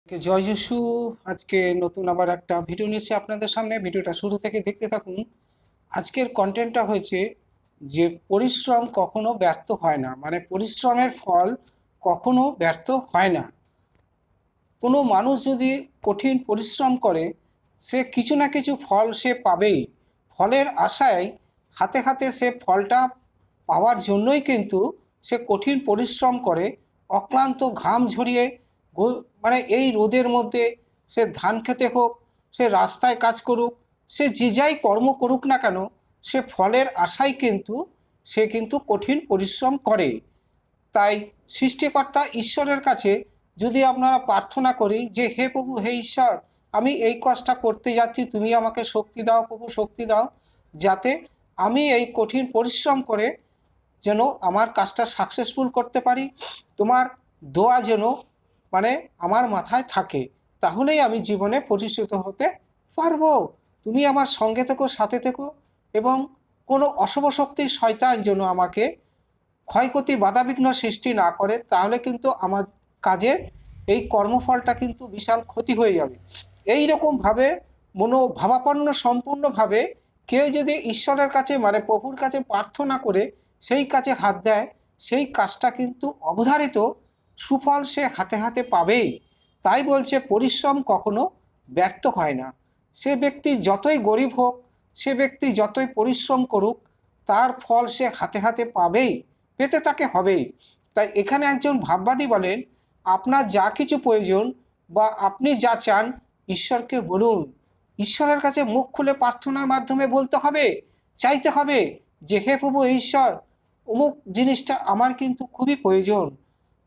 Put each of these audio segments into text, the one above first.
জয় যিশু। আজকে নতুন আবার একটা ভিডিও নিয়ে এসেছি আপনাদের সামনে। ভিডিওটা শুরু থেকে দেখতে থাকুন। আজকের কন্টেন্টটা হয়েছে যে পরিশ্রম কখনো ব্যর্থ হয় না, মানে পরিশ্রমের ফল কখনো ব্যর্থ হয় না। কোনো মানুষ যদি কঠিন পরিশ্রম করে, সে কিছু না কিছু ফল সে পাবেই। ফলের আশায় হাতে হাতে সে ফলটা পাওয়ার জন্যই কিন্তু সে কঠিন পরিশ্রম করে, অক্লান্ত ঘাম ঝরিয়ে মানে এই রোদের মধ্যে সে ধান খেতে হোক, সে রাস্তায় কাজ করুক, সে যে যাই কর্ম করুক না কেন, সে ফলের আশায় কিন্তু সে কিন্তু কঠিন পরিশ্রম করে। তাই সৃষ্টিকর্তা ঈশ্বরের কাছে যদি আপনারা প্রার্থনা করি যে হে প্রভু, হে ঈশ্বর, আমি এই কাজটা করতে যাচ্ছি, তুমি আমাকে শক্তি দাও প্রভু, শক্তি দাও, যাতে আমি এই কঠিন পরিশ্রম করে যেন আমার কাজটা সাকসেসফুল করতে পারি। তোমার দোয়া যেন মানে আমার মাথায় থাকে, তাহলেই আমি জীবনে প্রতিষ্ঠিত হতে পারবো। তুমি আমার সঙ্গে থেকো, সাথে থেকো, এবং কোনো অশুভ শক্তি শয়তান যেন আমাকে ক্ষয়ক্ষতি বাধাবিঘ্ন সৃষ্টি না করে, তাহলে কিন্তু আমার কাজের এই কর্মফলটা কিন্তু বিশাল ক্ষতি হয়ে যাবে। এই রকমভাবে মনোভাবাপন্ন সম্পূর্ণভাবে কেউ যদি ঈশ্বরের কাছে মানে প্রভুর কাছে প্রার্থনা করে সেই কাজে হাত দেয়, সেই কাজটা কিন্তু অবধারিত সুফল সে হাতে হাতে পাবেই। তাই বলছে পরিশ্রম কখনো ব্যর্থ হয় না। সে ব্যক্তি যতই গরিব হোক, সে ব্যক্তি যতই পরিশ্রম করুক, তার ফল সে হাতে হাতে পাবেই, পেতে তাকে হবেই। তাই এখানে একজন ভাববাদী বলেন, আপনার যা কিছু প্রয়োজন বা আপনি যা চান ঈশ্বরকে বলুন। ঈশ্বরের কাছে মুখ খুলে প্রার্থনার মাধ্যমে বলতে হবে, চাইতে হবে যে হে প্রভু ঈশ্বর, অমুক জিনিসটা আমার কিন্তু খুবই প্রয়োজন,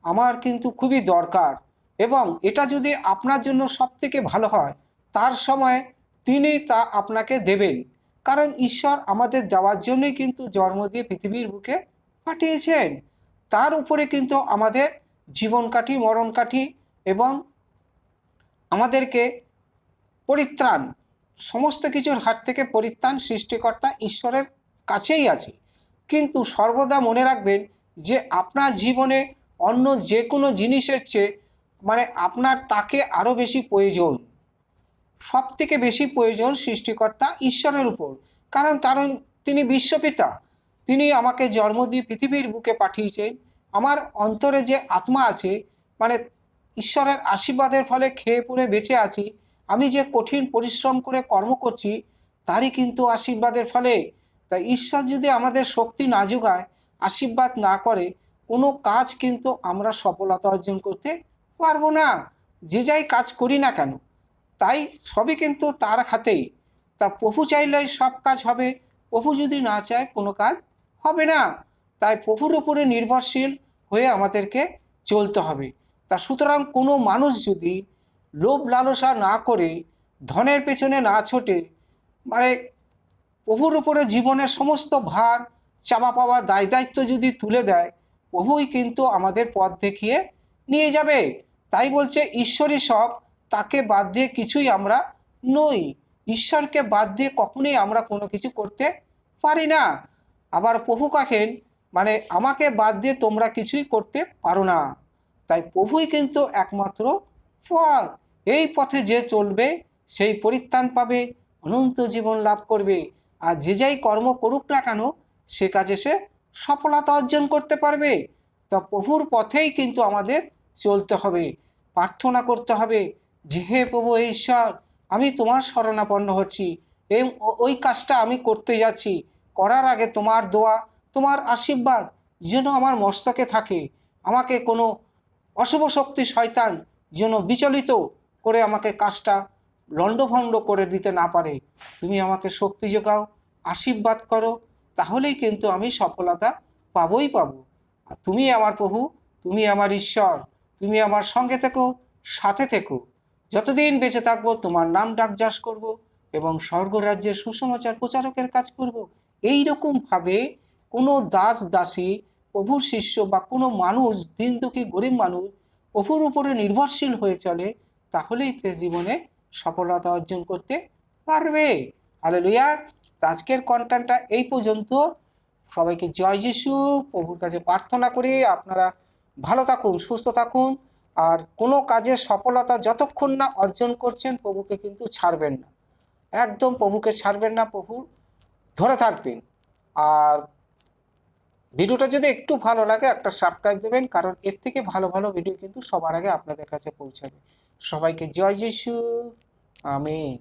আমার কিন্তু খুবই দরকার, এবং এটা যদি আপনার জন্য সবথেকে ভালো হয়, তার সময় তিনি তা আপনাকে দেবেন। কারণ ঈশ্বর আমাদের দেওয়ার জন্যই কিন্তু জন্ম দিয়ে পৃথিবীর বুকে পাঠিয়েছেন। তার উপরে কিন্তু আমাদের জীবন কাঠি, মরণ কাঠি, এবং আমাদেরকে পরিত্রাণ, সমস্ত কিছুর হাত থেকে পরিত্রাণ সৃষ্টিকর্তা ঈশ্বরের কাছেই আছে। কিন্তু সর্বদা মনে রাখবেন যে আপনার জীবনে অন্য যে কোনো জিনিসের চেয়ে মানে আপনার তাকে আরও বেশি প্রয়োজন, সব থেকে বেশি প্রয়োজন সৃষ্টিকর্তা ঈশ্বরের উপর। কারণ তিনি বিশ্বপিতা, তিনি আমাকে জন্ম দিয়ে পৃথিবীর বুকে পাঠিয়েছেন। আমার অন্তরে যে আত্মা আছে, মানে ঈশ্বরের আশীর্বাদের ফলে খেয়ে পড়ে বেঁচে আছি, আমি যে কঠিন পরিশ্রম করে কর্ম করছি তারই কিন্তু আশীর্বাদের ফলে। তাই ঈশ্বর যদি আমাদের শক্তি না যোগায়, আশীর্বাদ না করে, কোনো কাজ কিন্তু আমরা সফলতা অর্জন করতে পারবো না, যে যাই কাজ করি না কেন। তাই সবই কিন্তু তার হাতেই। তা প্রভু চাইলেই সব কাজ হবে, প্রভু যদি না চায় কোনো কাজ হবে না। তাই প্রভুর উপরে নির্ভরশীল হয়ে আমাদেরকে চলতে হবে। তা সুতরাং কোনো মানুষ যদি লোভ লালসা না করে, ধনের পেছনে না ছোটে, মানে প্রভুর উপরে জীবনের সমস্ত ভার, চাপা পাওয়া দায় দায়িত্ব যদি তুলে দেয়, প্রভুই কিন্তু আমাদের পথ দেখিয়ে নিয়ে যাবে। তাই বলছে ঈশ্বরই সব, তাকে বাদ দিয়ে কিছুই আমরা নই। ঈশ্বরকে বাদ দিয়ে কখনোই আমরা কোনো কিছু করতে পারি না। আবার প্রভু কাহেন, মানে আমাকে বাদ দিয়ে তোমরা কিছুই করতে পারো না। তাই প্রভুই কিন্তু একমাত্র পথ। এই পথে যে চলবে সেই পরিত্রাণ পাবে, অনন্ত জীবন লাভ করবে। আর যে যাই কর্ম করুক না কেন, সে কাজে সে সফলতা অর্জন করতে পারবে। তা প্রভুর পথেই কিন্তু আমাদের চলতে হবে, প্রার্থনা করতে হবে যে হে প্রভু ঈশ্বর, আমি তোমার শরণাপন্ন হচ্ছি, ওই কাজটা আমি করতে যাচ্ছি, করার আগে তোমার দোয়া, তোমার আশীর্বাদ যেন আমার মস্তকে থাকে। আমাকে কোনো অশুভ শক্তি শয়তান যেন বিচলিত করে আমাকে কাজটা লণ্ডভণ্ড করে দিতে না পারে। তুমি আমাকে শক্তি যোগাও, আশীর্বাদ করো, তাহলেই কিন্তু আমি সফলতা পাবই পাবো। আর তুমি আমার প্রভু, তুমি আমার ঈশ্বর, তুমি আমার সঙ্গে থেকো, সাথে থেকো। যতদিন বেঁচে থাকবো তোমার নাম ডাক যশ করবো এবং স্বর্গরাজ্যের সুসমাচার প্রচারকের কাজ করব। এই রকমভাবে কোনো দাস দাসী, প্রভুর শিষ্য বা কোনো মানুষ, দিন দুঃখী গরিব মানুষ প্রভুর উপরে নির্ভরশীল হয়ে চলে, তাহলেই সে জীবনে সফলতা অর্জন করতে পারবে। হালেলুয়া। আজকের কন্টেন্টটা এই পর্যন্ত। সবাইকে জয় যিশু। প্রভুর কাছে প্রার্থনা করি আপনারা ভালো থাকুন, সুস্থ থাকুন, আর কোনো কাজে সফলতা যতক্ষণ না অর্জন করছেন প্রভুকে কিন্তু ছাড়বেন না, একদম প্রভুকে ছাড়বেন না, প্রভু ধরে থাকবেন। আর ভিডিওটা যদি একটু ভালো লাগে একটা সাবস্ক্রাইব দেবেন, কারণ এর থেকে ভালো ভালো ভিডিও কিন্তু সবার আগে আপনাদের কাছে পৌঁছাবে। সবাইকে জয় যিশু, আমিন।